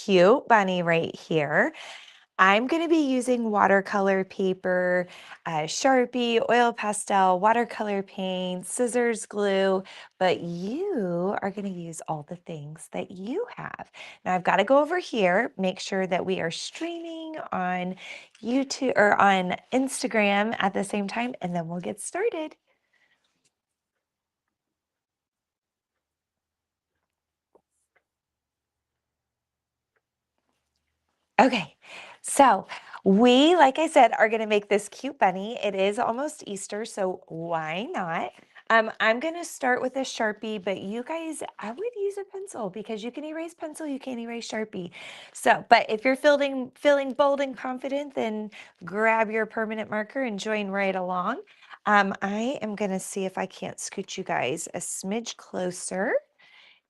cute bunny right here. I'm going to be using watercolor paper, Sharpie, oil pastel, watercolor paint, scissors, glue, but you are going to use all the things that you have. Now I've got to go over here, make sure that we are streaming on YouTube or on Instagram at the same time, and then we'll get started. Okay, so we, like I said, are gonna make this cute bunny. It is almost Easter, so why not? I'm gonna start with a Sharpie, but you guys, I would use a pencil because you can erase pencil, you can't erase Sharpie. So, but if you're feeling bold and confident, then grab your permanent marker and join right along. I am gonna see if I can't scoot you guys a smidge closer.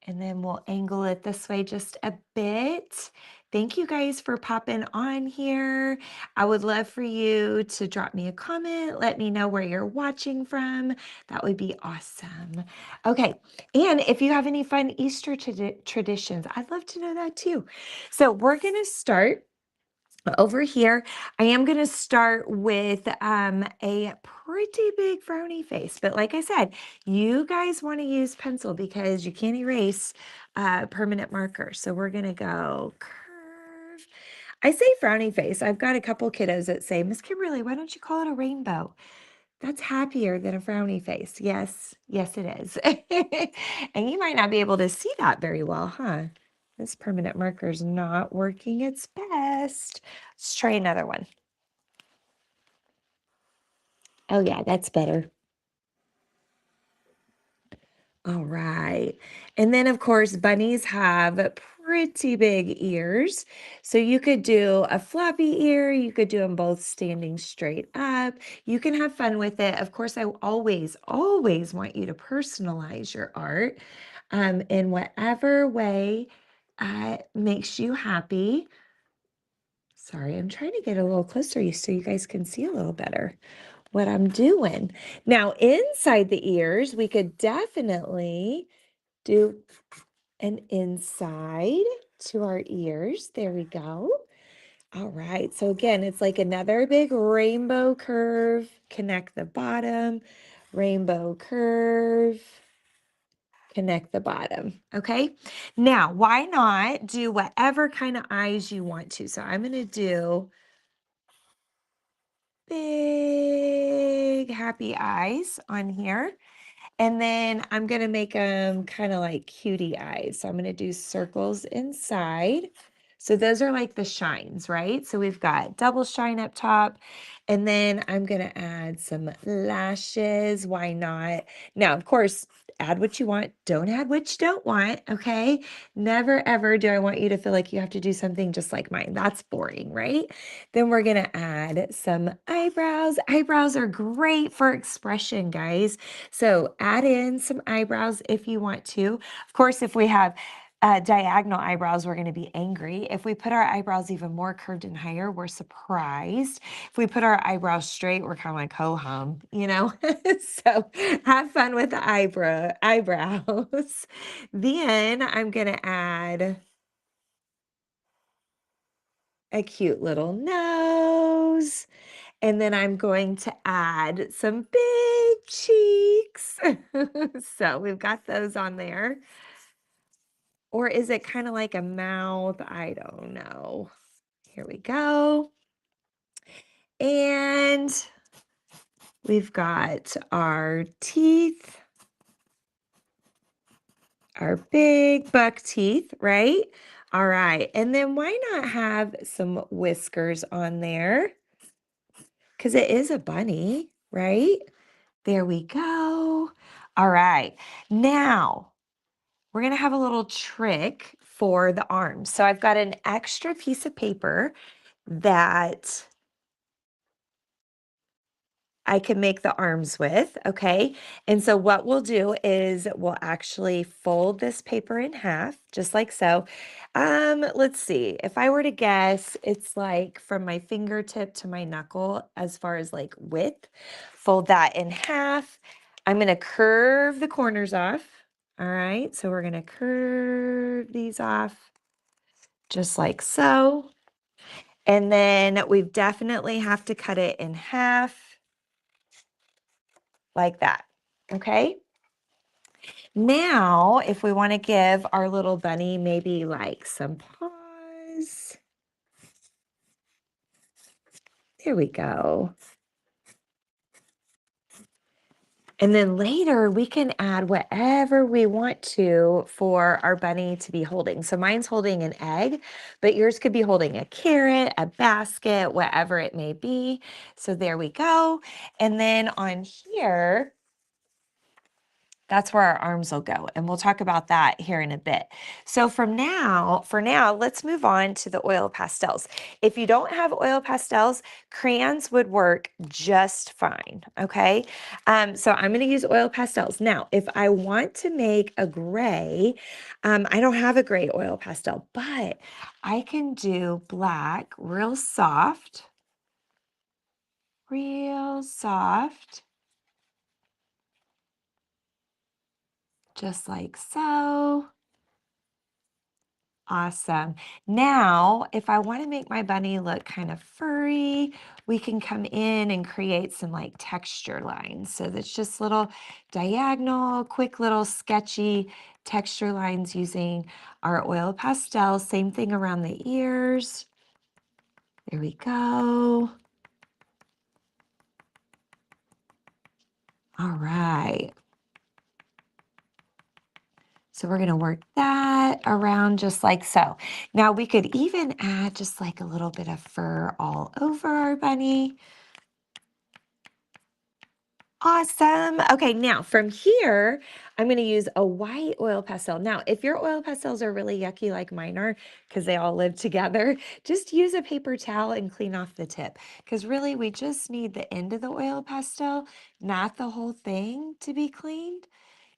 And then we'll angle it this way just a bit. Thank you guys for popping on here. I would love for you to drop me a comment. Let me know where you're watching from. That would be awesome. Okay. And if you have any fun Easter traditions, I'd love to know that too. So we're going to start over here. I am going to start with a pretty big frowny face, but like I said, you guys want to use pencil because you can't erase permanent marker. So we're going to go curve. I say frowny face. I've got a couple kiddos that say, Miss Kimberly, why don't you call it a rainbow? That's happier than a frowny face. Yes, yes, it is. And you might not be able to see that very well, huh? This permanent marker is not working its best. Let's try another one. Oh yeah, that's better. All right. And then of course, bunnies have pretty big ears. So you could do a floppy ear, you could do them both standing straight up. You can have fun with it. Of course, I always want you to personalize your art in whatever way makes you happy. Sorry, I'm trying to get a little closer so you guys can see a little better what I'm doing. Now, inside the ears, we could definitely do an inside to our ears. There we go. All right. So again, it's like another big rainbow curve. Connect the bottom, rainbow curve, connect the bottom. Okay. Now, why not do whatever kind of eyes you want to? So I'm going to do big happy eyes on here. And then I'm going to make them kind of like cutie eyes. So I'm going to do circles inside. So those are like the shines, right? So we've got double shine up top. And then I'm going to add some lashes. Why not? Now, of course, add what you want. Don't add what you don't want. Okay. Never, ever do I want you to feel like you have to do something just like mine. That's boring, right? Then we're going to add some eyebrows. Eyebrows are great for expression, guys. So add in some eyebrows if you want to. Of course, if we have diagonal eyebrows, we're going to be angry. If we put our eyebrows even more curved and higher, we're surprised. If we put our eyebrows straight, we're kind of like ho-hum, you know? So have fun with the eyebrows. Then I'm going to add a cute little nose. And then I'm going to add some big cheeks. So we've got those on there. Or is it kind of like a mouth? I don't know. Here we go. And we've got our teeth, our big buck teeth, right? All right. And then why not have some whiskers on there? Because it is a bunny, right? There we go. All right. Now we're going to have a little trick for the arms. So I've got an extra piece of paper that I can make the arms with, okay? And so what we'll do is we'll actually fold this paper in half, just like so. Let's see. If I were to guess, it's like from my fingertip to my knuckle as far as like width. Fold that in half. I'm going to curve the corners off. All right, so we're going to curve these off just like so. And then we definitely have to cut it in half like that. Okay. Now, if we want to give our little bunny maybe like some paws, there we go. And then later we can add whatever we want to for our bunny to be holding. So mine's holding an egg, but yours could be holding a carrot, a basket, whatever it may be. So there we go. And then on here, that's where our arms will go. And we'll talk about that here in a bit. So for now, let's move on to the oil pastels. If you don't have oil pastels, crayons would work just fine, okay? So I'm gonna use oil pastels. Now, if I want to make a gray, I don't have a gray oil pastel, but I can do black, real soft, just like so. Awesome. Now, if I want to make my bunny look kind of furry, we can come in and create some like texture lines. So that's just little diagonal, quick little sketchy texture lines using our oil pastel. Same thing around the ears. There we go. All right. So we're going to work that around just like so. Now we could even add just like a little bit of fur all over our bunny. Awesome. Okay, now from here, I'm going to use a white oil pastel. Now, if your oil pastels are really yucky like mine are, because they all live together, just use a paper towel and clean off the tip. Because really, we just need the end of the oil pastel, not the whole thing to be cleaned,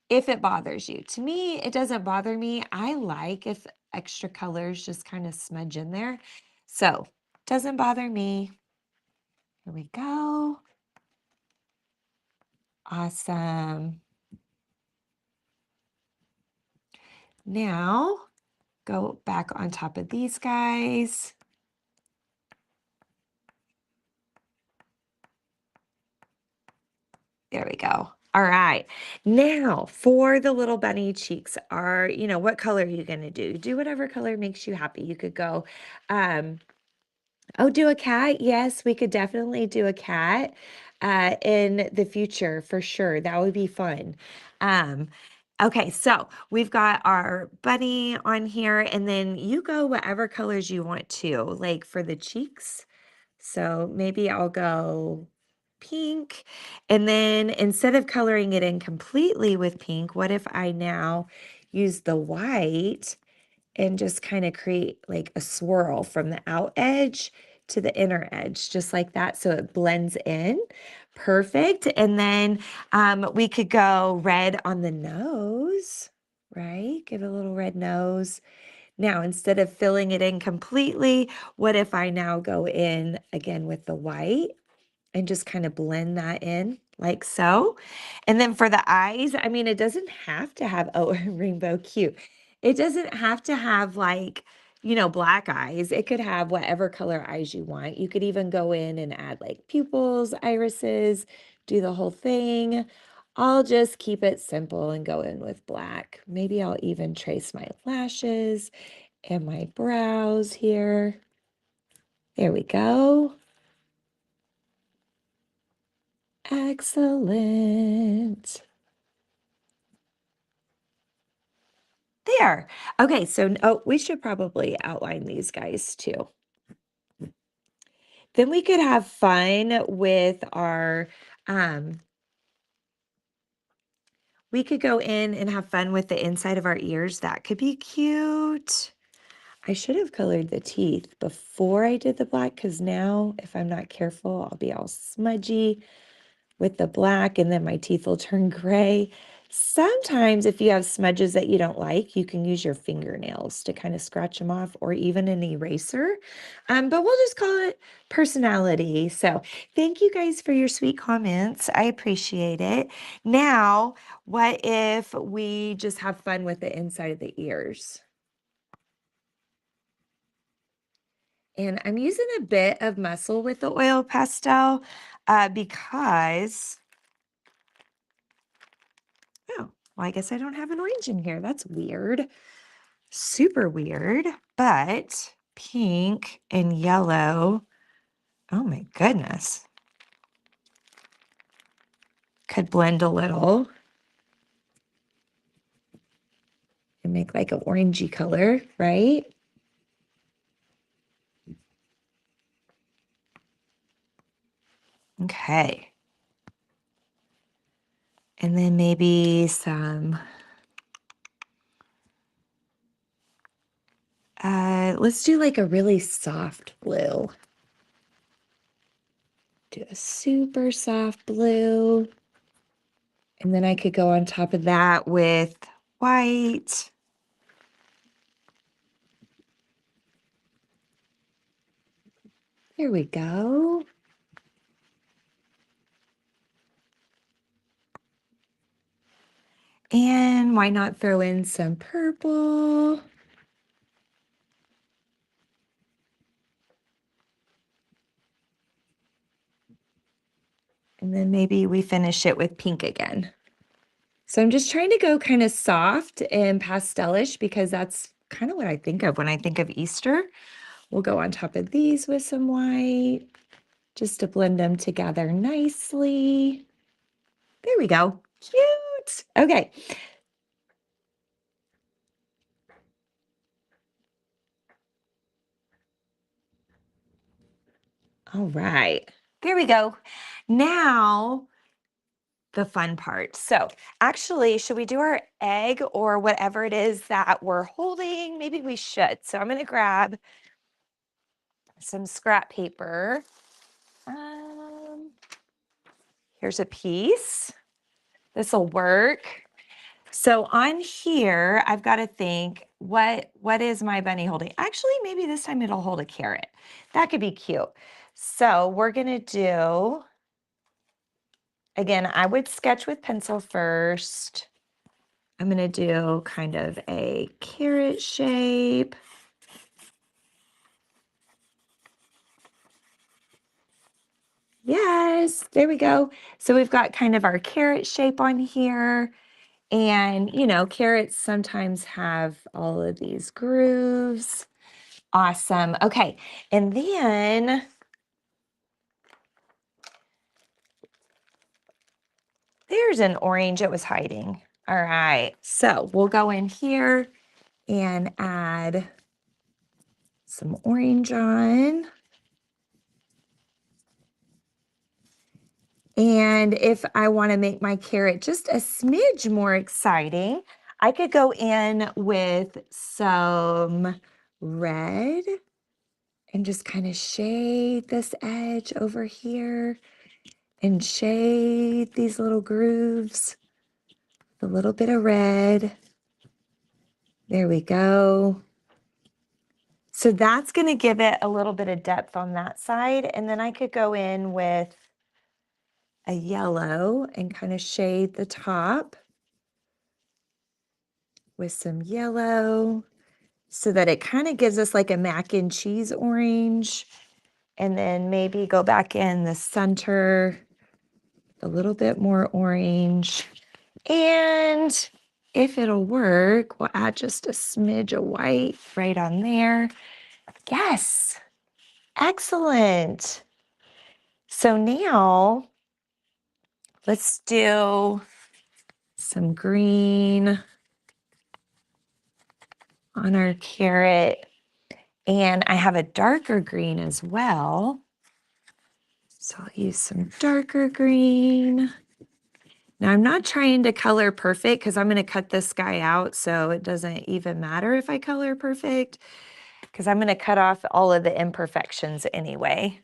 if it bothers you. To me, it doesn't bother me. I like if extra colors just kind of smudge in there. So, doesn't bother me. Here we go. Awesome. Now, go back on top of these guys. There we go. All right. Now, for the little bunny cheeks, what color are you going to do? Do whatever color makes you happy. You could go, um, oh, do a cat. Yes, we could definitely do a cat in the future for sure. That would be fun. Um, okay, so we've got our bunny on here, and then you go whatever colors you want to, like for the cheeks. So maybe I'll go pink. And then instead of coloring it in completely with pink, what if I now use the white and just kind of create like a swirl from the out edge to the inner edge, just like that. So it blends in. Perfect. And then we could go red on the nose, right? Give it a little red nose. Now, instead of filling it in completely, what if I now go in again with the white and just kind of blend that in like so? And then for the eyes, I mean, it doesn't have to have, oh, rainbow cute. It doesn't have to have like, black eyes. It could have whatever color eyes you want. You could even go in and add like pupils, irises, do the whole thing. I'll just keep it simple and go in with black. Maybe I'll even trace my lashes and my brows here. There we go. Excellent. There. Okay, so we should probably outline these guys too. Then we could have fun with our we could go in and have fun with the inside of our ears. That could be cute. I should have colored the teeth before I did the black, because now if I'm not careful, I'll be all smudgy with the black and then my teeth will turn gray. Sometimes if you have smudges that you don't like, you can use your fingernails to kind of scratch them off, or even an eraser. But we'll just call it personality. So thank you guys for your sweet comments. I appreciate it. Now, what if we just have fun with the inside of the ears? And I'm using a bit of muscle with the oil pastel because, oh, well, I guess I don't have an orange in here. That's weird. Super weird, but pink and yellow. Oh my goodness. Could blend a little and make like an orangey color, right? Okay. And then maybe some, let's do like a really soft blue. Do a super soft blue. And then I could go on top of that with white. There we go. And why not throw in some purple? And then maybe we finish it with pink again. So I'm just trying to go kind of soft and pastelish because that's kind of what I think of when I think of Easter. We'll go on top of these with some white just to blend them together nicely. There we go. Cute. Okay. All right. There we go. Now the fun part. So actually, should we do our egg or whatever it is that we're holding? Maybe we should. So I'm going to grab some scrap paper. Here's a piece. This will work. So on here, I've got to think, what is my bunny holding? Actually, maybe this time it'll hold a carrot. That could be cute. So we're going to do, again, I would sketch with pencil first. I'm going to do kind of a carrot shape. Yes, there we go. So we've got kind of our carrot shape on here. And, you know, carrots sometimes have all of these grooves. Awesome. Okay. And then there's an orange it was hiding. All right. So we'll go in here and add some orange on. And if I want to make my carrot just a smidge more exciting, I could go in with some red and just kind of shade this edge over here and shade these little grooves, a little bit of red. There we go. So that's going to give it a little bit of depth on that side. And then I could go in with a yellow and kind of shade the top with some yellow so that it kind of gives us like a mac and cheese orange. And then maybe go back in the center, a little bit more orange. And if it'll work, we'll add just a smidge of white right on there. Yes, excellent. So now let's do some green on our carrot. And I have a darker green as well. So I'll use some darker green. Now I'm not trying to color perfect because I'm going to cut this guy out so it doesn't even matter if I color perfect because I'm going to cut off all of the imperfections anyway.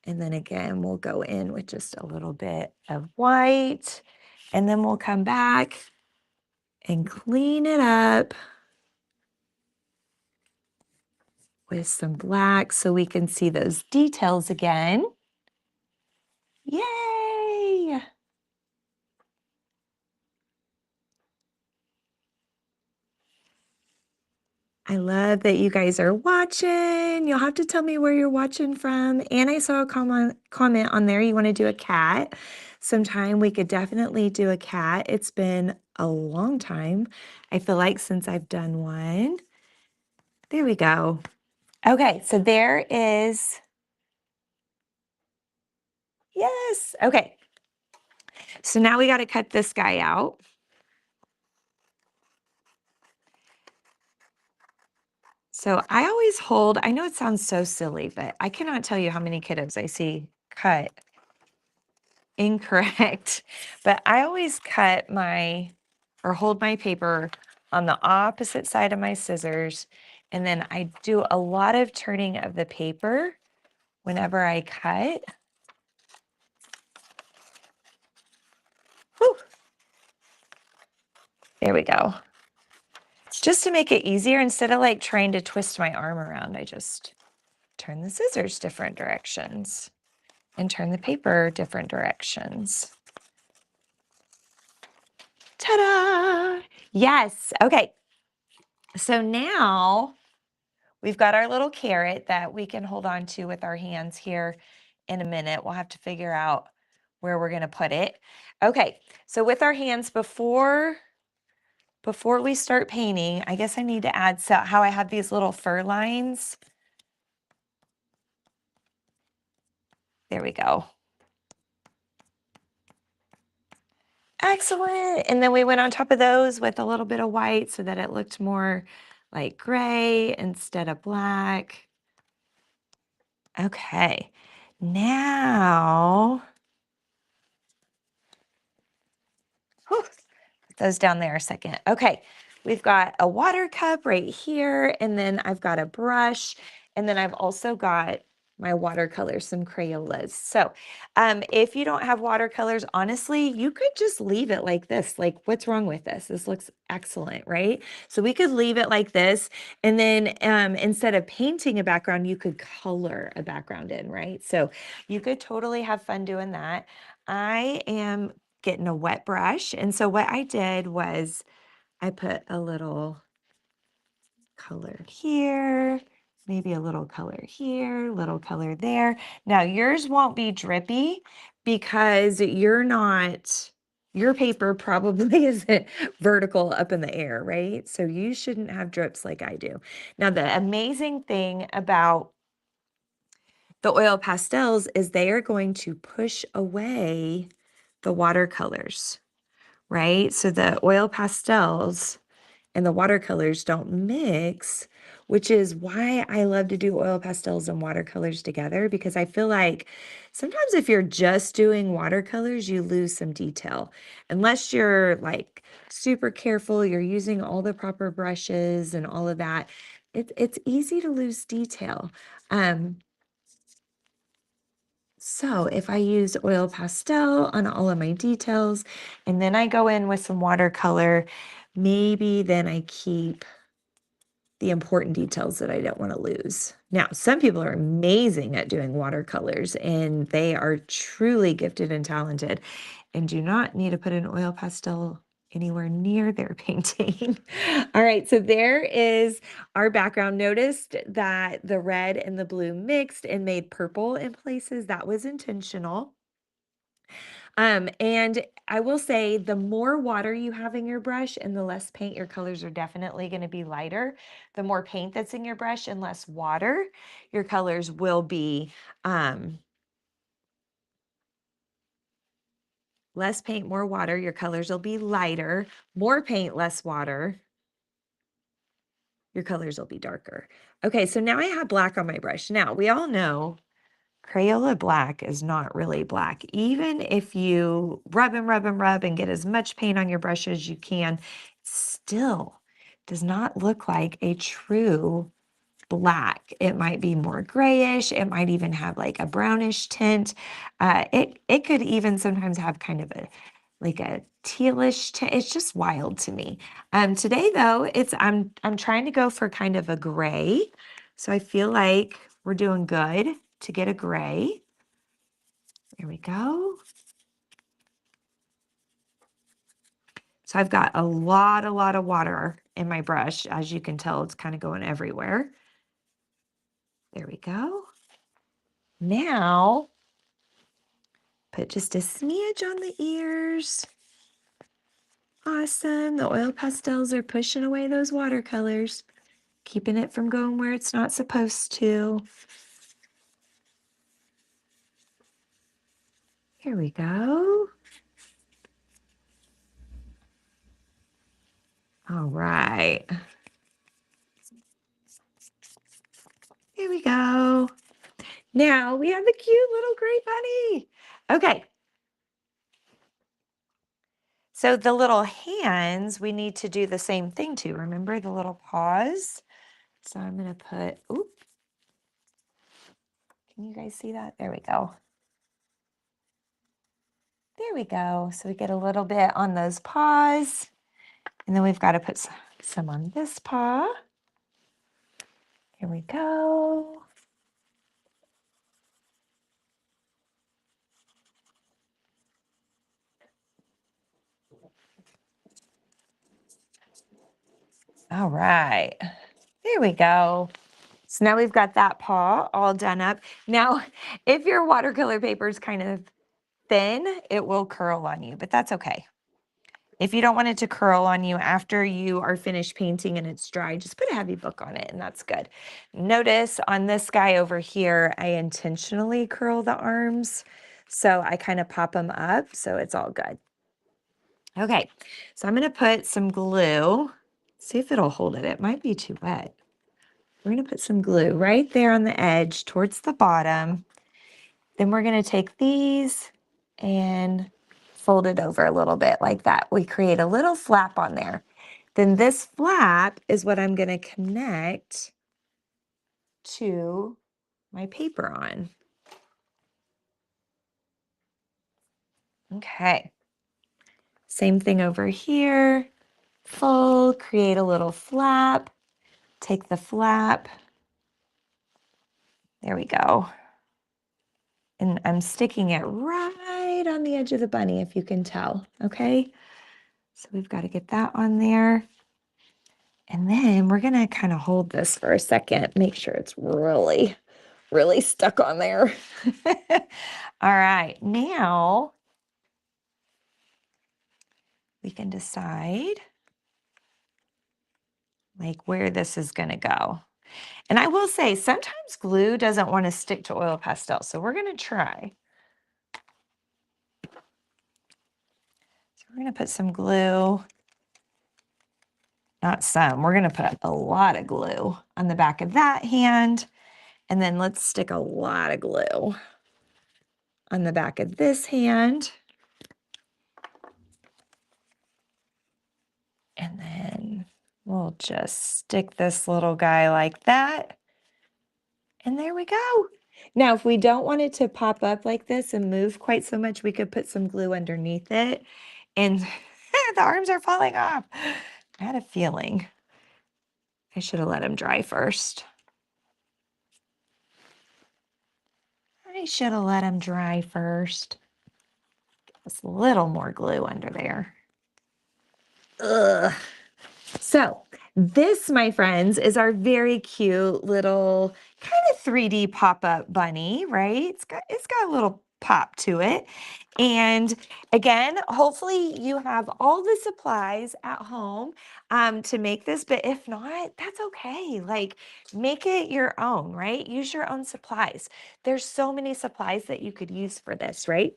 And then again, we'll go in with just a little bit of white and then we'll come back and clean it up with some black so we can see those details again. Yay! I love that you guys are watching. You'll have to tell me where you're watching from. And I saw a comment on there. You want to do a cat sometime? We could definitely do a cat. It's been a long time, I feel like, since I've done one. There we go. Okay, so there is, yes. Okay, so now we got to cut this guy out. So I always hold, I know it sounds so silly, but I cannot tell you how many kiddos I see cut incorrect. But I always cut my, or hold my paper on the opposite side of my scissors. And then I do a lot of turning of the paper whenever I cut. Whew. There we go. Just to make it easier, instead of like trying to twist my arm around, I just turn the scissors different directions and turn the paper different directions. Ta-da! Yes, okay. So now we've got our little carrot that we can hold on to with our hands here in a minute. We'll have to figure out where we're gonna put it. Okay, so with our hands, before we start painting, I guess I need to add, so how I have these little fur lines. There we go. Excellent. And then we went on top of those with a little bit of white so that it looked more like gray instead of black. Okay. Now, whew, put those down there a second. Okay. We've got a water cup right here, and then I've got a brush, and then I've also got my watercolors, some Crayolas. So if you don't have watercolors, honestly, you could just leave it like this. Like, what's wrong with this? This looks excellent, right? So we could leave it like this. And then instead of painting a background, you could color a background in, right? So you could totally have fun doing that. I am getting a wet brush. And so what I did was I put a little color here, maybe a little color here, little color there. Now yours won't be drippy because you're not, your paper probably isn't vertical up in the air, right? So you shouldn't have drips like I do. Now the amazing thing about the oil pastels is they are going to push away the watercolors, right? So the oil pastels and the watercolors don't mix, which is why I love to do oil pastels and watercolors together, because I feel like sometimes if you're just doing watercolors, you lose some detail. Unless you're like super careful, you're using all the proper brushes and all of that, it's easy to lose detail. So if I use oil pastel on all of my details, and then I go in with some watercolor, maybe then I keep the important details that I don't want to lose. Now, some people are amazing at doing watercolors, and they are truly gifted and talented and do not need to put an oil pastel anywhere near their painting. All right, so there is our background. Noticed that the red and the blue mixed and made purple in places. That was intentional. And I will say the more water you have in your brush and the less paint, your colors are definitely going to be lighter. The more paint that's in your brush and less water, your colors will be less paint, more water, your colors will be lighter. More paint, less water, your colors will be darker. Okay, so now I have black on my brush. Now, we all know Crayola black is not really black. Even if you rub and rub and rub and get as much paint on your brush as you can, still does not look like a true black. It might be more grayish. It might even have like a brownish tint. It could even sometimes have kind of a like a tealish tint. It's just wild to me. Today though, I'm trying to go for kind of a gray. So I feel like we're doing good to get a gray. There we go. So I've got a lot of water in my brush. As you can tell, it's kind of going everywhere. There we go. Now, put just a smidge on the ears. Awesome. The oil pastels are pushing away those watercolors, keeping it from going where it's not supposed to. Here we go. All right. Here we go. Now we have the cute little gray bunny. Okay. So the little hands, we need to do the same thing too. Remember the little paws? So I'm going to put, oop. Can you guys see that? There we go. There we go. So we get a little bit on those paws. And then we've got to put some on this paw. Here we go. All right. There we go. So now we've got that paw all done up. Now, if your watercolor paper is kind of thin, it will curl on you, but that's okay. If you don't want it to curl on you after you are finished painting and it's dry, just put a heavy book on it and that's good. Notice on this guy over here, I intentionally curl the arms. So I kind of pop them up, so it's all good. Okay, so I'm gonna put some glue. See if it'll hold it. It might be too wet. We're gonna put some glue right there on the edge towards the bottom. Then we're gonna take these and fold it over a little bit like that. We create a little flap on there. Then this flap is what I'm gonna connect to my paper on. Okay. Same thing over here. Fold, create a little flap. Take the flap. There we go. And I'm sticking it right on the edge of the bunny, if you can tell, okay? So we've got to get that on there. And then we're gonna kind of hold this for a second, make sure it's really, really stuck on there. All right, now we can decide like where this is gonna go. And I will say, sometimes glue doesn't want to stick to oil pastel, so we're gonna try. So we're gonna put some glue. Not some, we're gonna put a lot of glue on the back of that hand. And then let's stick a lot of glue on the back of this hand. And then we'll just stick this little guy like that. And there we go. Now, if we don't want it to pop up like this and move quite so much, we could put some glue underneath it. And the arms are falling off. I had a feeling. I should have let them dry first. I should have let them dry first. Just a little more glue under there. Ugh. So this, my friends, is our very cute little kind of 3D pop-up bunny, right? It's got a little pop to it. And again, hopefully you have all the supplies at home to make this, but if not, that's okay. Like, make it your own, right? Use your own supplies. There's so many supplies that you could use for this, right?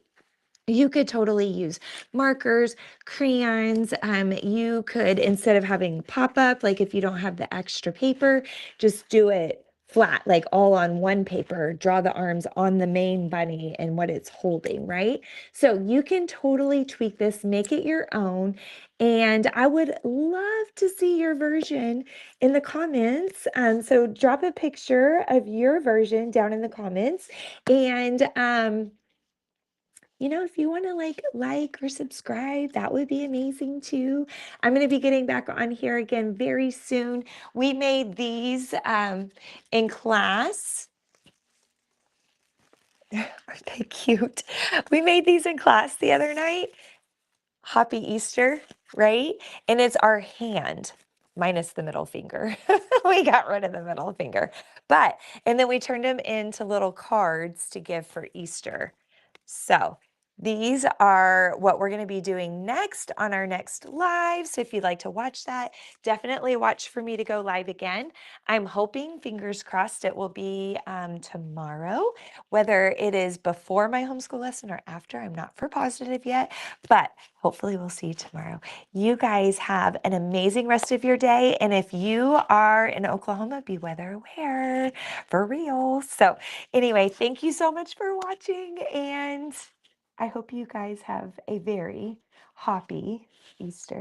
You could totally use markers, crayons. You could, instead of having pop up, like if you don't have the extra paper, just do it flat, like all on one paper. Draw the arms on the main bunny and what it's holding, right? So you can totally tweak this, make it your own. And I would love to see your version in the comments. So drop a picture of your version down in the comments. And you know, if you want to like or subscribe, that would be amazing too. I'm going to be getting back on here again very soon. We made these in class. Aren't they cute? We made these in class the other night. Happy Easter, right? And it's our hand, minus the middle finger. We got rid of the middle finger. And then we turned them into little cards to give for Easter. So these are what we're going to be doing next on our next live. So if you'd like to watch that, definitely watch for me to go live again. I'm hoping, fingers crossed, it will be tomorrow, whether it is before my homeschool lesson or after. I'm not for positive yet, but hopefully we'll see you tomorrow. You guys have an amazing rest of your day. And if you are in Oklahoma, be weather aware for real. So anyway, thank you so much for watching, and I hope you guys have a very happy Easter.